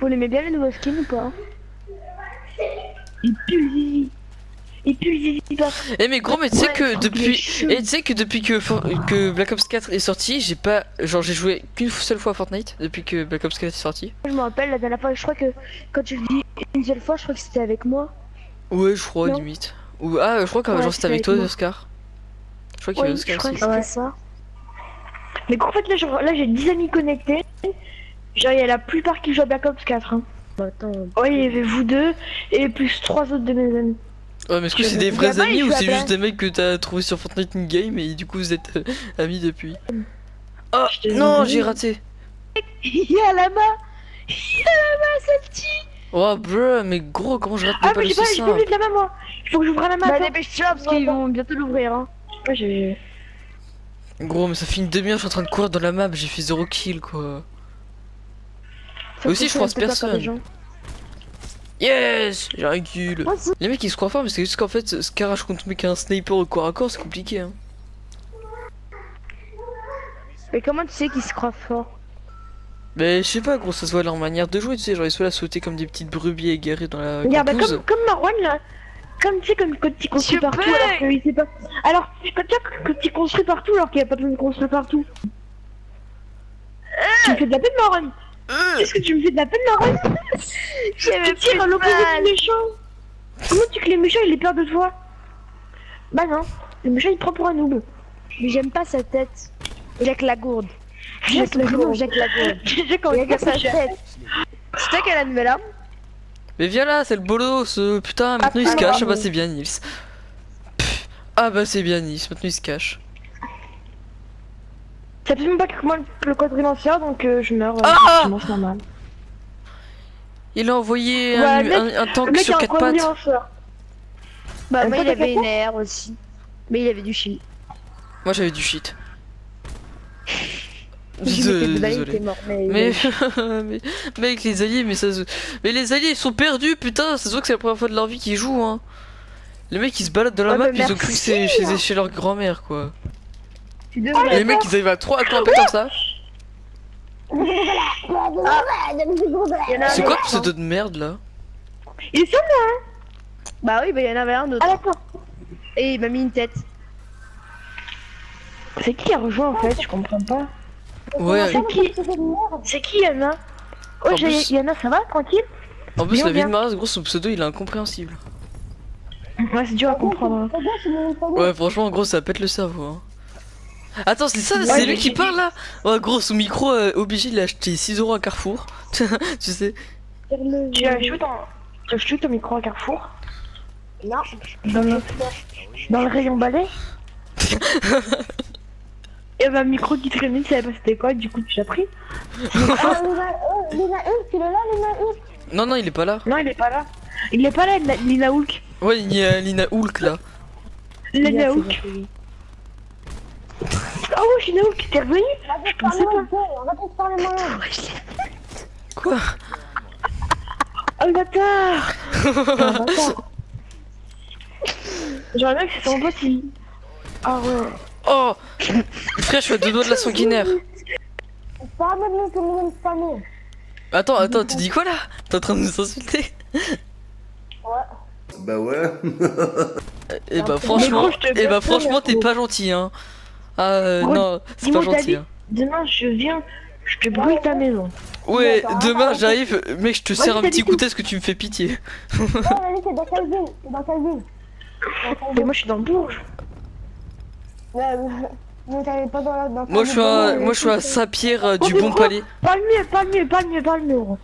Vous l'aimez bien les nouveaux skins ou pas? Il pue le zizi. Il pue le zizi pas. Eh mais gros, mais tu sais que depuis... chaud. Et tu sais que depuis que Black Ops 4 est sorti, j'ai pas... Genre j'ai joué qu'une seule fois à Fortnite depuis que Black Ops 4 est sorti. Je me rappelle la dernière fois, je crois que quand tu dis une seule fois, je crois que c'était avec moi. Ouais, je crois, Non. limite. Ou je crois que Ouais, genre c'était avec toi, moi. Oscar. Je crois qu'il y avait Ouais, je Oscar crois que aussi. c'était Ouais. ça. Mais en fait, là j'ai 10 amis connectés. Genre, il y a la plupart qui jouent à Black Ops 4. Hein. Bah, attends. Ouais, il y avait vous deux et plus 3 autres de mes amis. Ouais, mais est-ce que Je c'est des me vrais souviens pas, amis il ou joue à c'est Black. juste des mecs que t'as trouvé sur Fortnite in-game et du coup vous êtes amis depuis? Oh Je te non, dis. j'ai raté. Il y a là-bas. Il y a là-bas, ce petit. Oh bruh, mais gros, comment je rate Ah, pas mais le j'ai pas si vu simple? de la main, moi. Il faut que j'ouvre la main. Bah attends. dépêche-toi parce qu'ils vont bientôt l'ouvrir hein. Ouais, j'ai. Gros, mais ça fait une demi-heure, je suis en train de courir dans la map, j'ai fait 0 kill quoi. Ça Aussi, me je croise fait peur quand personne. les gens- Yes, j'ai un kill. Moi aussi. Les mecs ils se croient fort, mais c'est juste qu'en fait, Scarage contre mec un sniper au corps à corps, c'est compliqué hein. Mais comment tu sais qu'ils se croient forts? Mais je sais pas, gros, ça se voit leur manière de jouer, tu sais, genre ils sont là à sauter comme des petites brebis égarées dans la Regarde, bah, campouze. comme Marwan là. Comme tu sais, comme quand il construit Super. partout alors qu'il sait pas. Alors, quand il construit partout alors qu'il n'y a pas besoin de construire partout. Tu me fais de la peine, Marwan. Qu'est-ce que tu me fais de la peine, Marwan? Tu tires à l'opposé du méchant. Comment tu que les méchants ils aient peur de toi? Bah non, le méchant il te prend pour un noob. Mais j'aime pas sa tête. Jack la gourde. Jack Son prénom, Lagourde. Jack la gourde. J'ai quand Il a sa tête. C'est toi qui as la nouvelle arme? Mais viens là, c'est le bolos, putain, maintenant il se cache, ah bah c'est bien Nils. Pff, ah bah c'est bien Nils, maintenant il se cache. C'est absolument pas que moi le code lanceur donc je meurs. Ah Je mange normal. Il a envoyé Ouais, un, le mec- un Le tank mec sur a un 4 code pattes. lanceur. Bah moi Toi, il t'as avait fait une air aussi. Mais il avait du shit. Moi j'avais du shit. Il était dedans, il était Désolé. mort. Mais, mais mec, les alliés, mais ça se... Mais les alliés ils sont perdus, putain, ça se voit que c'est la première fois de leur vie qu'ils jouent hein. Les mecs ils se baladent dans la Ouais, map, mais ils ont cru que c'est merci. chez leur grand-mère quoi. Tu devrais. Et les mecs ils arrivent à 3 à camper comme ça. Il y en a C'est un quoi autre, ce hein. pseudo de merde là? Il est sur moi. Bah oui, bah il y en avait un autre. Ah d'accord. Et il m'a mis une tête. C'est qui a rejoint en fait? Je comprends pas. Ouais, C'est qui Yana? Oh En plus- Yana, ça va? Tranquille? en plus Bien, la vie de bien. Maras, gros son pseudo il est incompréhensible. Ouais, c'est dur à comprendre. Ouais, franchement, gros, ça pète le cerveau. Hein. Attends, c'est ça, Ouais, c'est mais lui qui parle là? Ouais, gros, son micro, obligé de l'acheter 6 € à Carrefour. Tu sais. Tu as acheté ton micro à Carrefour? Non. Dans le rayon balai? Et bah, micro qui traînait, tu savais pas c'était quoi, du coup tu l'as pris? Non, non, il est pas là. Non, il est pas là. Il est pas là, Lina Hulk. Ouais, il y a Lina Hulk là. Lina Hulk. Ah ouais, Lina Hulk, t'es revenu? Je pensais pas. Quoi? Oh le bâtard! J'aurais bien que c'est ton pote il... Ah ouais. Oh frère, je suis à 2 doigts de la sanguinaire. Attends, tu dis quoi là? T'es en train de nous insulter? Bah ouais. Et bah Mais franchement, gros, je te et bah blesse pas, franchement, t'es Merco. pas gentil hein. Ah Gros, non, c'est pas dis-moi ta gentil vie. hein. Demain je viens, je te brûle ta maison. Ouais, demain j'arrive, mec, je te Vas-y, sers un t'as petit dit tout. goûter parce que tu me fais pitié. Mais moi je suis dans Bourges. Moi je suis à Saint-Pierre du mais Bon gros, Palais. Parle mieux, gros.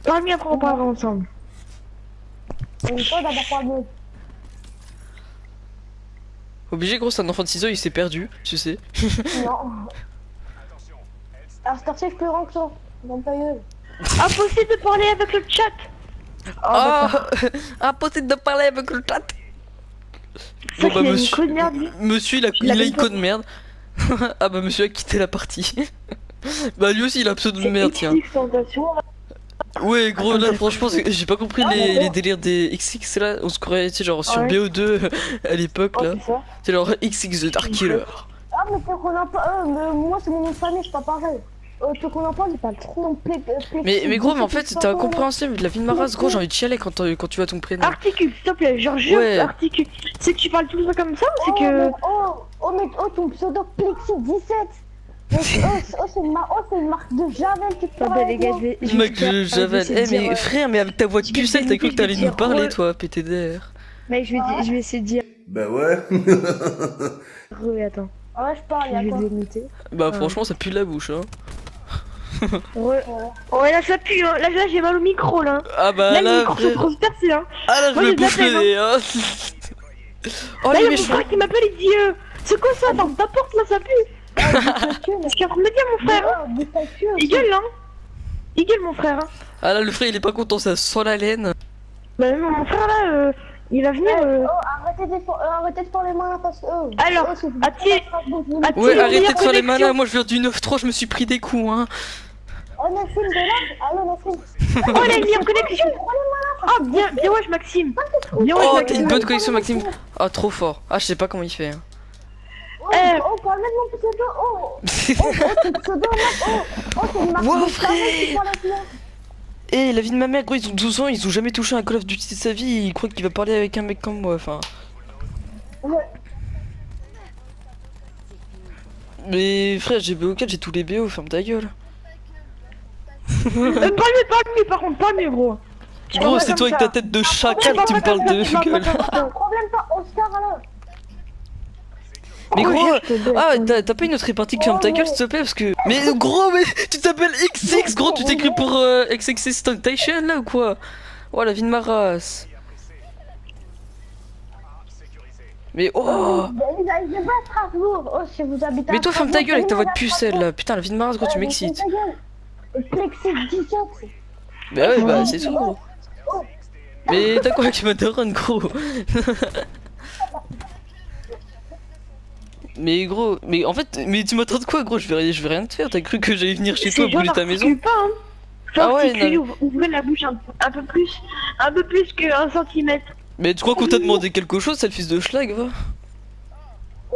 Parle mieux après on parlera ensemble. Obligé gros, c'est un enfant de 6 ans, il s'est perdu, tu sais. Impossible de parler avec le chat. Ah, impossible de parler avec le chat. Bon bah monsieur, monsieur il a une code merde. Ah bah monsieur a quitté la partie. Bah lui aussi il a un pseudo de merde tiens. Ouais gros là franchement j'ai pas compris les délires des XX là. On se croyait tu sais genre sur Ouais. BO2 à l'époque là. C'est ça. C'est genre XX The Dark Killer. Ah mais c'est qu'on a pas... mais moi c'est mon nom de famille, c'est pas pareil. Tout qu'on en parle, il parle trop en mais gros, mais en fait, c'était incompréhensible. La vie de ma race, gros, j'ai envie de chialer quand tu vois ton prénom. Articule, s'il te plaît, genre juste Ouais. articule. C'est que tu parles tout le temps comme ça ou c'est que. Mais ton pseudo Plexi 17. C'est une marque de Javel qui te Attendez les gars, je vais Mec, faire- Javel. je vais Eh, essayer de mais dire, frère, mais avec ta voix de je vais pucelle, t'as cru que t'allais dire nous parler, re- toi, PTDR. Mec, je vais essayer de dire. Bah ouais. Attends, Ouais, je parle, je y'a vais quoi? démuter. Bah, franchement, ça pue de la bouche, hein. Ouais, là ça pue, hein. Là j'ai mal au micro là. Ah bah Là, le là, micro se frère. transpercé, hein. Ah là, je Moi, me j'ai bouffe zappé, le nez, hein. Oh, Là, les y'a mon méchants. frère qui m'appelle, il dit c'est quoi ça? Attends, ta porte là, ça pue. Qu'est-ce qu'il est en train de me dire, mon frère? Hein. Il gueule, hein. Il gueule, mon frère. Hein. Ah là, le frère, il est pas content, ça sent la laine. Bah, non, mon frère là, il va venir. Arrêtez de faire les mains parce que. Alors, Ati, Ouais, il va arrêtez venir de faire les connexion. malins, moi je viens du 9-3, je me suis pris des coups, hein. Oh, Nessim, de là? Allô, Nessim? Oh, là, il est en connexion. Ah, bien wesh, Maxime. Bien wesh, Oh, t'as Maxime. une bonne connexion, Maxime. Ah, trop fort. Ah, je sais pas comment il fait. Hein. Parle de mon pseudo. Ton pseudo, c'est une marque Wow, de frère. Javel qui parle avec moi. Eh, la vie de ma mère, gros, ils ont 12 ans, ils ont jamais touché un Call of Duty de sa vie, ils croient qu'il va parler avec un mec comme moi, enfin. Ouais. Mais frère, j'ai BO4, j'ai tous les BO, ferme ta gueule. Parle mieux, par contre, parle mieux, gros. Gros, c'est toi avec ta tête de chacal, tu me parles de gueule. Problème pas, Oscar, alors. Mais gros, je te ah, donne. t'as pas une autre répartie que ferme ta gueule, s'il te plaît, parce que. Mais gros, mais tu t'appelles XX, gros, tu t'écris pour XXX Temptation là ou quoi? Oh, la vie de ma race. Mais oh! Ils habitent pas à Strasbourg. Oh, si vous habitez à Mais toi, ferme ta Strasbourg, gueule avec ta voix de allez pucelle là. Putain, la vie de ma race, gros, tu m'excites. Plexi 17. Bah ouais, bah c'est tout, gros. Mais t'as quoi qui m'adore, gros? Mais gros, mais en fait, mais tu m'attends de quoi, gros? Je vais rien te faire. T'as cru que j'allais venir chez toi brûler ta maison? Pas, hein. Ah ouais, Articule, non. ouvrez la bouche un peu plus que 1 centimètre. Mais tu crois qu'on t'a demandé quelque chose, sale fils de schlag, va?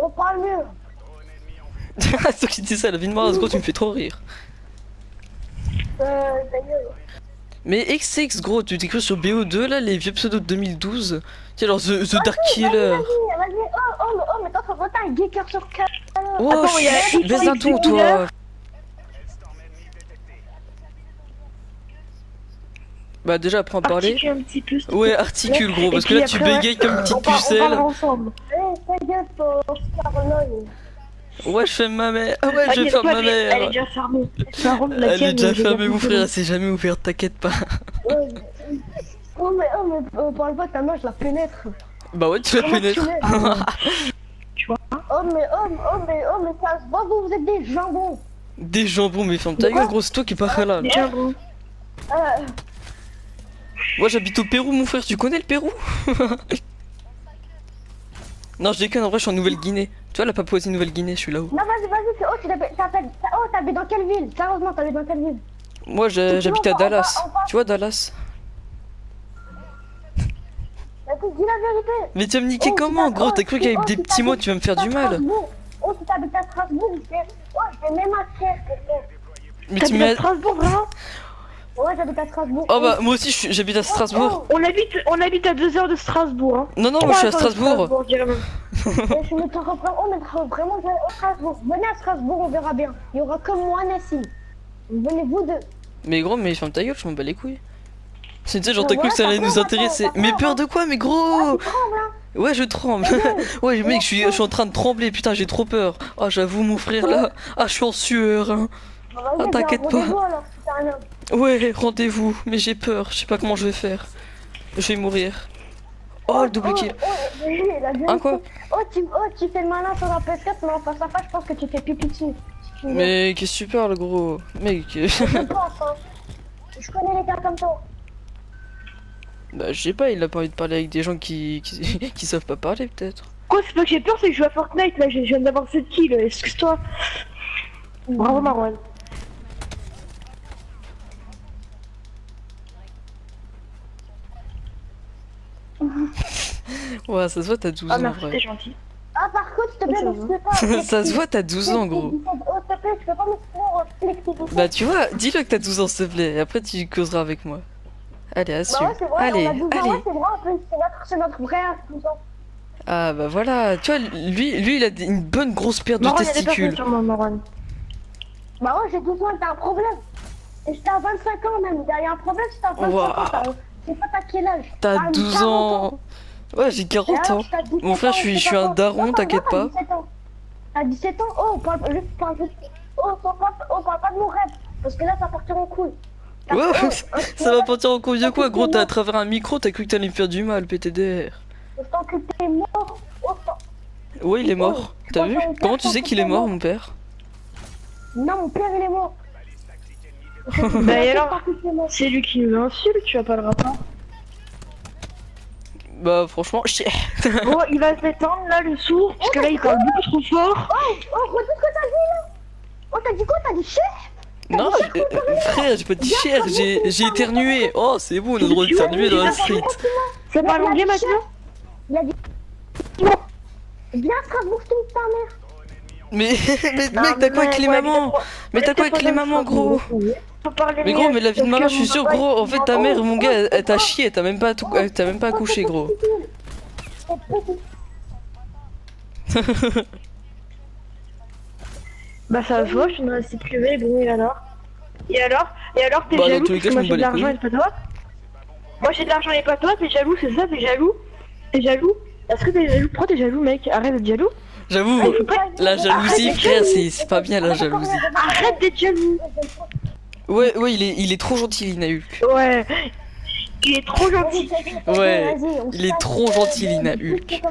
On parle mieux. C'est toi qui dis ça, la vie de ma race, gros, tu me fais trop rire. Ta gueule. Mais XX, gros, tu t'écris sur BO2 là, les vieux pseudos de 2012. Tiens, alors The Dark Killer. Vas-y. Mais toi, faut voter un geeker sur 4. Oh, Attends, il y a chut, baisse d'un ton, Killer. toi. Bah, déjà, apprends à parler. Articule un petit peu. s'il te plaît. Ouais, articule, gros, parce que puis là, tu après, bégayes comme une petite On parlera pucelle. ensemble. Ta gueule, Oscar, lol. Ouais, je ferme ma mère. Ah ouais, je T'inquiète ferme pas, ma Elle est mère. déjà fermée. Ça rentre la Elle est tienne, déjà j'ai fermée, mon compris. frère, elle s'est jamais ouverte, t'inquiète pas. Oh, mais parle pas, ta main, je la pénètre. Bah ouais, tu la pénètres. Oh, mais ça se voit, vous êtes des jambons. Des jambons, mais ferme ta gueule, gros, c'est toi qui est pas halal. Déjà, gros. Moi, j'habite au Pérou, mon frère, tu connais le Pérou? Non, je déconne, en vrai, je suis en Nouvelle-Guinée. Tu vois, la Papouasie-Nouvelle-Guinée, je suis là-haut. Non, vas-y, oh, t'habites dans quelle ville? Sérieusement, t'habites dans quelle ville? Moi, j'habite à Dallas. Tu vois, Dallas? Écoute, dis la vérité. Mais tu vas me niquer comment, gros? T'as cru qu'avec des petits mots, tu vas me faire du mal? Oh, si t'habites à Strasbourg, je fais même à Mais tu T'habites m'as. à Strasbourg, vraiment? Ouais, j'habite à Strasbourg. Oh bah, moi aussi, j'habite à Strasbourg. On habite à 2 heures de Strasbourg, hein. Non, non, moi, je suis à Strasbourg. Je dirais même. Je me te reprends. Oh, mais vraiment, je vais à Strasbourg. Venez à Strasbourg, on verra bien. Il y aura que moi, Nessim. Venez vous deux. Mais gros, mais ferme ta gueule, je m'en bats les couilles. Tu sais, genre, t'as cru que ça allait nous intéresser. Mais peur de quoi, mais gros? Ouais, je tremble. Ouais, mec, je suis en train de trembler, putain, j'ai trop peur. Ah, j'avoue, mon frère, là. Ah, je suis en sueur, hein. Vas-y, t'inquiète viens, pas. rendez-vous, alors, si t'as rien. Ouais, rendez-vous, mais j'ai peur, je sais pas comment je vais faire. Je vais mourir. Oh, le double kill. Hein, quoi? Tu fais le malin sur la PS4, mais en face à face, je pense que tu fais pipi dessus. Si tu veux. Mais qu'est-ce que tu parles, gros? Mec. Je pense, hein. Je connais les gars comme toi. Bah, je sais pas, il a pas envie de parler avec des gens qui savent pas parler, peut-être. Quoi, c'est pas que j'ai peur, c'est que je joue à Fortnite, là, je viens d'avoir 7 kills, excuse-toi. Bravo, Marwan. Ouais, ça se voit, t'as 12 Ah, ans, en merci, vrai. t'es gentil. Ah, par contre, s'il te plaît, Ça n'hésite pas. Ça se voit, t'as 12 ans, gros. Oh, s'il te plaît, tu peux pas m'exclure. Bah tu vois, dis-le que t'as 12 ans s'il te plaît, et après tu causeras avec moi. Allez, Bah assume. ouais, c'est vrai, Allez, on a 12 ans, allez. ouais, c'est vrai, en plus, c'est notre vrai âge, 12 ans. Ah bah voilà, tu vois, lui il a une bonne grosse paire de Marwan, il y a des personnes testicules. sur moi, Marwan. Bah ouais, j'ai 12 ans, t'as un problème. Et j'étais à 25 ans même, il y a un problème si t'as 25 Ouah. ans, je sais pas t'as quel âge. T'as 12 40 ans. Ouais, j'ai 40 ans. Mon frère, je suis un daron, t'inquiète pas. T'as 17 ans, oh, parle pas de mon rêve, parce que là, ça partir en couille. Ouais, ça va partir en couille de quoi, gros, t'as à travers un micro, t'as cru que t'allais me faire du mal, PTDR. Tant que t'es mort, Ouais, il est mort. T'as vu? Comment tu sais qu'il est mort, mon père? non, mon père, il est mort. Bah et alors, c'est lui qui nous insulte, tu vas pas le rapport. Bah franchement, Bon, il va se détendre là, le sourd, parce que là il parle beaucoup trop fort. Oh, redis ce que t'as dit là. Oh, t'as dit quoi? T'as dit chef? Non, frère, j'ai pas dit cher, j'ai éternué. Oh, c'est bon, on a le droit d'éternuer dans la street. Ça parle anglais maintenant? Il a dit. Viens, Strasbourg, je te nique ta mère. Mais mec, t'as quoi avec les mamans? Mais t'as quoi avec les mamans, gros? Mais gros, mais la vie de maman, je suis sûr, gros, en fait ta mère, mon gars, elle t'a chié, t'as même pas accouché, gros. Bah ça va, je suis dans la site privée, bon et alors? Et alors t'es Bah, dans jaloux tous les parce cas, que je moi m'en j'ai de bats les l'argent et pas toi? Moi j'ai de l'argent et pas toi, t'es jaloux, c'est ça, t'es jaloux? T'es jaloux? Est-ce que t'es jaloux? Pourquoi t'es jaloux mec? Arrête d'être jaloux. J'avoue, la jalousie, frère, c'est pas bien la jalousie. Arrête d'être jaloux. Ouais, il est trop gentil, Lina Hulk. Ouais. Il est trop gentil. Ouais, il est trop gentil, Lina Hulk.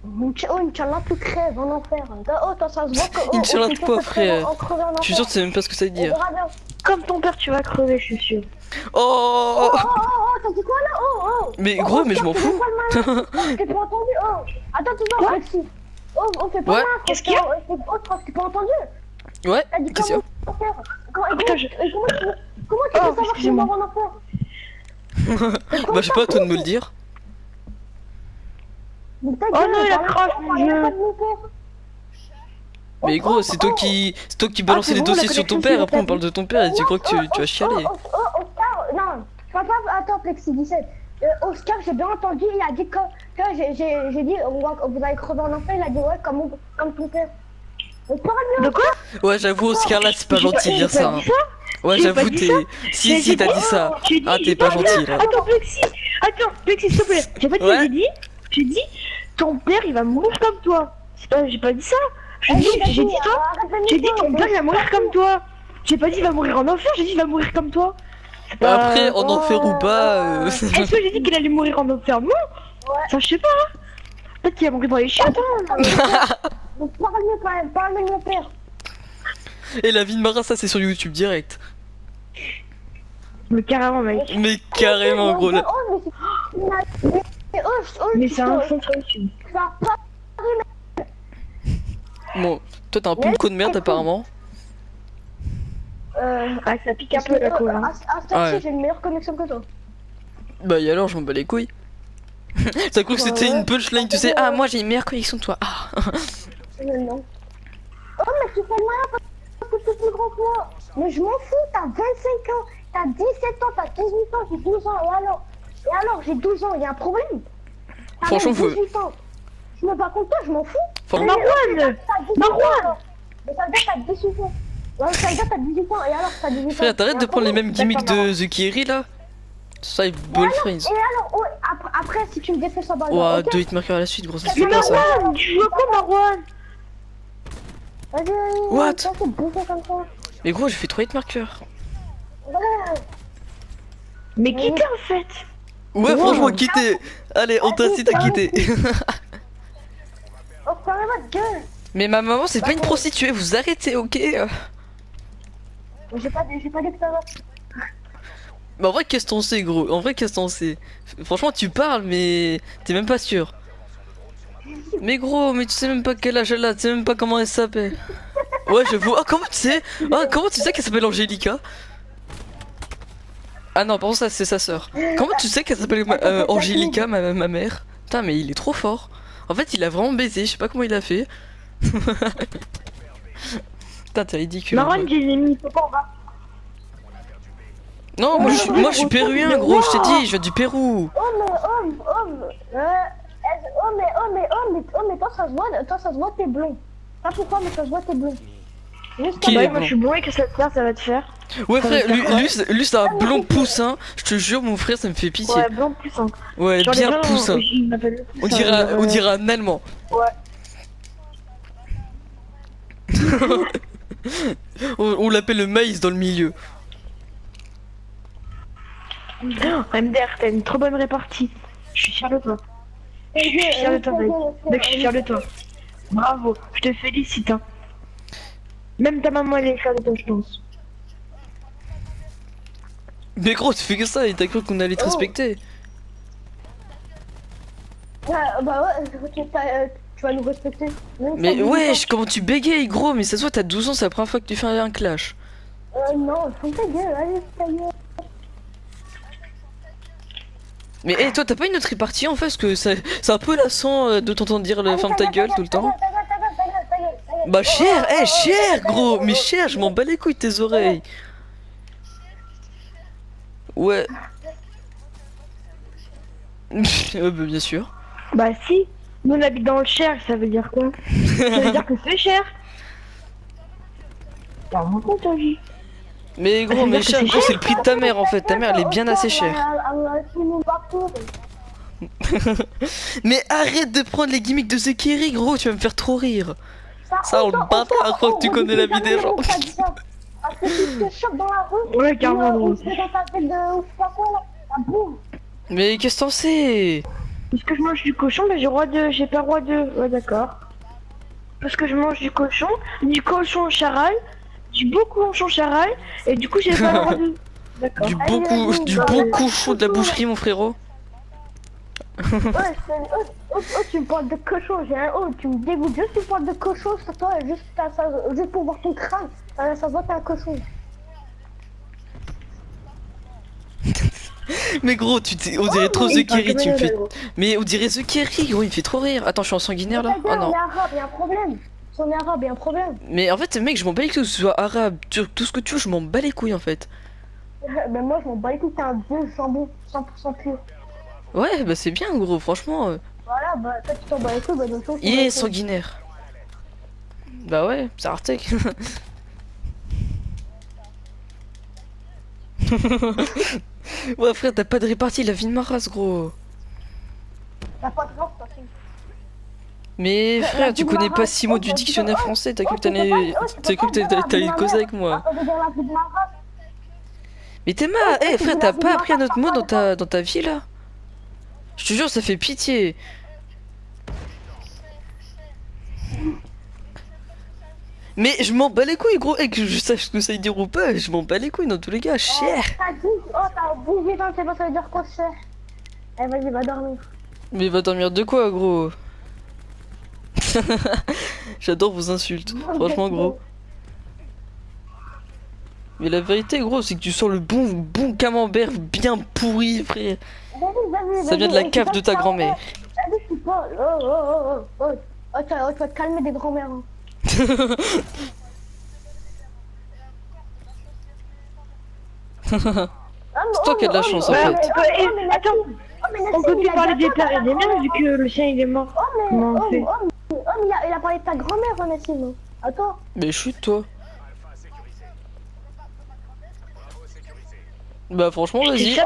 Oh, Inch'Allah, tu crèves en enfer. Oh, ça se voit que. Inch'Allah, quoi, frère? Je suis sûr que tu sais même pas ce que ça veut dire. Comme ton père, tu vas crever, je suis sûr. Oh! T'as dit quoi là? Oh. Mais gros, mais je m'en fous. T'as pas entendu? Oh. Attends, tu vois, Alexis. Oh, fais pas Ouais. mal. Qu'est-ce qu'il y a? Oh, je crois que t'as pas entendu. Ouais, T'as dit qu'est-ce qu'il y a? comment Putain, je- comment tu peux savoir que je excusez-moi. mort en enfer? Bah, je sais pas, à toi de me le dire. Oh non, il a crash, mon dieu. Mais gros, c'est toi qui balançais c'est les bon, dossiers la sur ton connexion, père, c'est après on parle de ton père et tu crois que tu vas chialer. Oscar, non, je parle pas, attends, Plexi 17. Oscar, j'ai bien entendu, il a dit que j'ai dit, vous allez crever en enfer, il a dit, ouais, comme ton père. On parle bien. De quoi? Ouais, j'avoue, Oscar, là, c'est pas gentil de dire J'ai ça. pas Hein. dit ça. Ouais, J'ai j'avoue, pas dit ça. Si, t'as dit ça. J'ai dit- Ah, t'es pas gentil, là. Attends, Plexi, s'il te plaît. J'ai pas dit, Ouais. j'ai dit, ton père il va mourir comme toi. J'ai pas dit ça. J'ai dit, ton père il va mourir comme toi. J'ai pas dit il va mourir en enfer, j'ai dit il va mourir comme toi. Bah, après, en enfer ou pas... Est-ce que j'ai dit qu'il allait mourir en enfer? Non. Ça, je sais pas. Hein. Peut-être qu'il va mourir dans les chiottes. Hein. Parle de mon père. Et la vie de Mara, ça, c'est sur YouTube direct. Mais carrément, mec. Mais carrément, gros, là. Mais c'est un fond sur YouTube. Bon, toi, t'as un pulco de merde, apparemment. Ah, ça pique un peu la cour. Hein. Ouais. J'ai une meilleure connexion que toi. Bah, et alors, je m'en bats les couilles. T'as cru que c'était une punchline, tu sais. Ah, moi, j'ai une meilleure connexion que toi. Ah. Non. Oh, mais tu fais rien parce que tu es plus grand que moi. Mais je m'en fous, t'as 25 ans, t'as 17 ans, t'as 18 ans, j'ai 12 ans. Et alors, j'ai 12 ans, il y a un problème. T'as Franchement, même 18 ans. Je me bats contre toi, je m'en fous. Franchement- Marwan. Mais ça veut dire que t'as 18 ans. Ouais, ça veut dire que t'as 18 ans. Et alors, t'as 18 ans. Frère, t'arrêtes Il y a de un prendre les problème. mêmes gimmicks de The Kiri, là. Ça, Ball Friends. Et alors, oh, après, si tu me défais ça dans le Ouah, ok. 2 hitmarkers à la suite, gros, ça se Mais fait pas, ça. Marwan, tu joues à quoi, Marwan? Vas-y, What? ça, c'est bouffé comme ça. Mais gros, j'ai fait 3 hitmarkers. Ouais. Mais qui t'es en fait? Ouais, Wow. franchement, quittez. Allez, on t'incite à quitter. Oh, fermez votre gueule. Mais ma maman, c'est pas une prostituée, vous arrêtez, ok? J'ai pas d'expérience. Bah en vrai, qu'est-ce qu'on sait, gros? En vrai, qu'est-ce qu'on sait? Franchement, tu parles, mais t'es même pas sûr. Mais gros, mais tu sais même pas quel âge elle a, tu sais même pas comment elle s'appelle. Ouais, j'avoue. Ah, comment tu sais? Ah, comment tu sais qu'elle s'appelle Angelica? Ah non, par contre, ça, c'est sa sœur. Comment tu sais qu'elle s'appelle Angelica, ma mère? Putain, mais il est trop fort. En fait, il a vraiment baisé, je sais pas comment il a fait. Putain, t'es ridicule. Marron, j'ai les mis, faut pas, on va. Non, moi je suis péruvien, gros, je t'ai dit, je viens du Pérou. Mais toi ça se voit t'es blond. Pas pourquoi mais ça se voit t'es blond. Juste Qui Bah, est moi, je suis blond et que ça te faire, ça va te faire. Ouais, Ça va frère, faire quoi lui c'est un blond poussin. Je te jure, mon frère, ça me fait pitié. Ouais, blond plus hein. Ouais, Genre, les bien gens, poussin. ils m'appellent On ça, dirait un Allemand. Ouais. On l'appelle le maïs dans le milieu. MDR, t'as une trop bonne répartie. Je suis fier de toi. Je suis fier de toi, mec. Mec, je suis fier de toi. Bravo, je te félicite. Hein. Même ta maman, elle est fière de toi, je pense. Mais gros, tu fais que ça et t'as cru qu'on allait te respecter. Bah ouais, tu vas nous respecter. Mais wesh, comment tu bégayes, gros? Mais ça se voit, t'as 12 ans, c'est la première fois que tu fais un clash. Non, ferme ta gueule, allez, ta gueule. Mais hé, toi, t'as pas une autre répartie en fait? Parce que c'est un peu lassant de t'entendre dire la fin de ta gueule tout le temps. Bah, cher, cher, gros, mais cher, je m'en bats les couilles de tes oreilles. Ouais. Bah, bien sûr. Bah si, nous on habite dans le Cher, ça veut dire quoi? Ça veut dire que c'est cher. T'as un compte ta vie. Mais gros, mais cher, gros, c'est le prix de ta mère en fait. Ta mère, elle est bien assez chère. Mais arrête de prendre les gimmicks de The Kerry, gros, tu vas me faire trop rire. Ça, on le bâtard, je crois que tu connais la vie des gens. Parce que si tu te chopes dans la rue, Ouais, carrément drôle. tu dans ta tête de ouf, pas quoi là, la boum. Mais qu'est-ce que t'en sais? Parce que je mange du cochon, mais j'ai pas le droit de. Ouais, d'accord. Parce que je mange du cochon au charal, du beaucoup cochon charal, et du coup j'ai pas le droit de. D'accord. Du beaucoup chaud de la boucherie, mon frérot. Tu me parles de cochon, tu me dégoûtes juste, tu me parles de cochon sur toi, juste pour voir ton crâne, ça se voit t'es un cochon. Mais gros, on dirait trop The Kerry, tu me fais. Gros. Mais on dirait The Kerry, gros, il me fait trop rire. Attends, je suis en sanguinaire là? Oh non. On est arabe, y'a un problème. Si on est arabe, y'a un problème. Mais en fait, mec, je m'en bats les couilles que ce soit arabe, turc, tout ce que tu veux, je m'en bats les couilles en fait. Ben moi je m'en bats les couilles, t'es un vieux jambon 100% pur. Ouais, bah c'est bien, gros, franchement. Voilà, bah toi tu t'en bats les couilles, bah donc on Il est sanguinaire. Bah ouais, c'est Artec. Ouais, frère, t'as pas de répartie, la vie de ma race, gros. T'as pas de genre, toi. Mais frère, tu connais pas 6 mots du dictionnaire français, t'as cru que t'allais causer avec moi. Mais t'es mal, eh frère, t'as pas appris un autre mot dans ta vie là? Je te jure, ça fait pitié. Mais je m'en bats les couilles, gros, et que je sache ce que ça veut dire ou pas, je m'en bats les couilles dans tous les cas, cher. T'as 18 ans, tu sais pas ça veut dire quoi, cher. Eh vas-y, va dormir. Mais va dormir de quoi, gros? J'adore vos insultes, franchement, gros. Mais la vérité, gros, c'est que tu sens le bon camembert bien pourri, frère. Ça vient de la cave de ta grand-mère. Vas-y, tu parles. Oh, tu vas te calmer des grands-mères. Hein. C'est toi qui as de la chance en Ouais, fait. attends, on peut plus parler des pères et des mères vu que le sien il est mort. Comment on fait? Mais il a parlé de ta grand-mère, Nassimo. À toi. Mais chute toi. Bah franchement vas-y.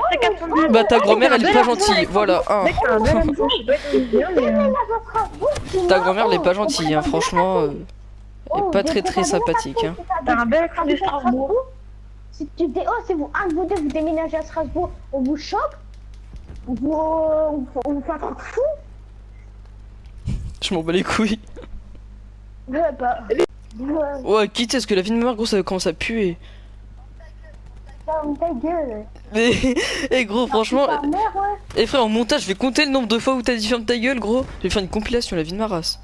Bah ta grand-mère elle est pas gentille, voilà. Un. Mec, t'as un bel hameçon, je sais pas comment dire, mais. Ta grand-mère elle est pas gentille, hein, franchement. Elle est pas très sympathique. Hein. T'as un bel accent de Strasbourg. Si tu dis, si vous, un de vous deux, vous déménagez à Strasbourg, on vous chope, on vous fait un truc fou. Je m'en bats les couilles. Ouais, bah. Ouais, quitte est-ce que la vie de ma mère, gros, ça commence à puer. Ferme ta gueule. Mais, eh gros, franchement. Ta mère, ouais. Eh frère, en montage, je vais compter le nombre de fois où t'as dit ferme ta gueule, gros. Je vais faire une compilation, la vie de ma race.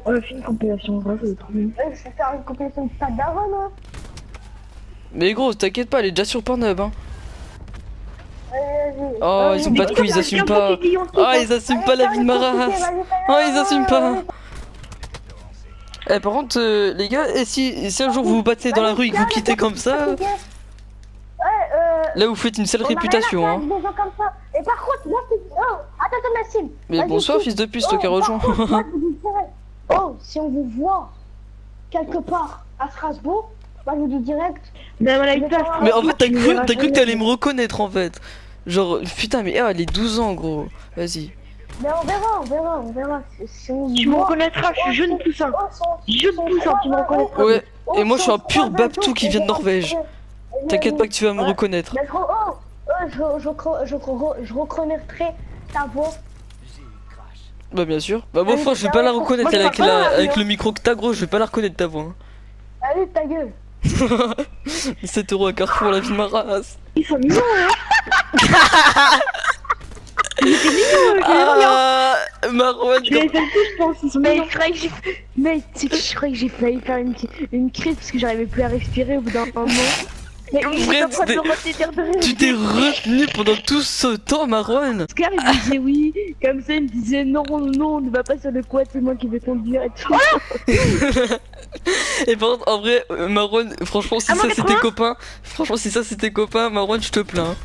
On a fait une compilation, bravo, c'est trop bien. Je vais faire une compilation de ta daronne, hein. Mais gros, t'inquiète pas, elle est déjà sur Pornhub, hein. Vas-y. Oh, ils ont pas de couilles, ils assument pas. Oh, ils assument pas la vie de ma race. Oh, ils assument pas. Eh, par contre, les gars, et si un jour vous vous battez dans la rue et que vous quittez comme ça, là vous faites une sale réputation, hein. Des gens comme ça. Et par contre, moi, attends, Nassim. Mais Vas-y, bonsoir, si- fils de pute, toi qui as par rejoint. contre, moi, je vous dirais, si on vous voit quelque part à Strasbourg, moi, je vous dis direct. Mais on a une place. Mais en fait, t'as Tu me cru verras que jamais. t'allais me reconnaître en fait. Genre, putain, mais elle est 12 ans, gros. Vas-y. Mais on verra. Si on Tu me reconnaîtras, je suis jeune poussin. Jeune poussin, tu me reconnaîtras. Ouais, et moi je suis un pur Babtou qui vient de Norvège. T'inquiète pas que tu vas me reconnaître. Mais je reconnaîtrai ta voix. Bah, bien sûr. Bah, moi, je vais pas la reconnaître Moi, je avec, parle pas, avec le micro que t'as, gros. Je vais pas la reconnaître ta voix. Allez, ta gueule. Hein. 7 € à Carrefour, la vie de ma race. Ils sont mignons, hein. Ah, Marwan, Tu les aimes tous, je pense. Ils sont Mais mignons. je croyais que j'ai... Mais tu sais que je croyais que j'ai failli faire une crise parce que j'arrivais plus à respirer au bout d'un moment. Mais Frère, tu t'es retenu pendant tout ce temps, Marwan. Oscar il me disait oui, comme ça il me disait non, ne va pas sur le quad, c'est moi qui vais conduire et tout. Et par contre, en vrai, Marwan, franchement, si Ah, moi, ça c'est tes copains, Marwan, je te plains.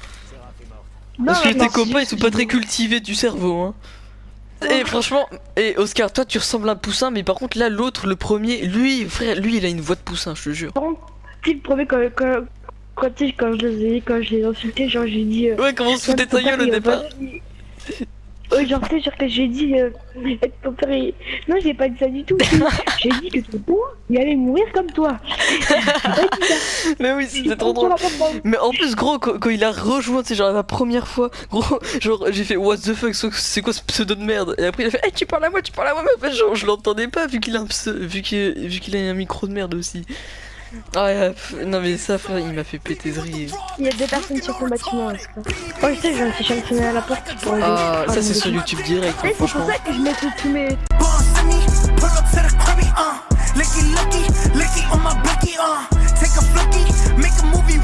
Parce que tes copains ils sont pas très cultivés du cerveau, hein. Et franchement, et Oscar, toi tu ressembles à un poussin, mais par contre là l'autre, le premier, lui, frère, lui il a une voix de poussin, je te jure. Tu sais, le premier, quand je les insultais, genre j'ai dit. Ouais, comment on se foutait de ta gueule au départ. Ouais, genre, tu sais, genre que j'ai dit. Ton père, non, j'ai pas dit ça du tout. J'ai dit que ton père, il allait mourir comme toi. Mais oui, c'était trop drôle. Mais en plus, gros, quand il a rejoint, c'est genre la première fois, gros, genre j'ai fait what the fuck, c'est quoi ce pseudo de merde? Et après il a fait, hey, tu parles à moi, mais en fait, genre, je l'entendais pas vu qu'il a un micro de merde aussi. Ah ouais, non mais ça, frère, il m'a fait péter de rire. Il y a 2 personnes sur ton bâtiment, Oscar. Oh, je sais, je me suis jamais sonné à la porte pour aider. Ah, ça c'est sur YouTube direct, hein, Et c'est pour franchement. ça que je mets tous mes... Boss to me, pull up to the cribby, licky lucky, licky on my blicky, take a flicky, make a movie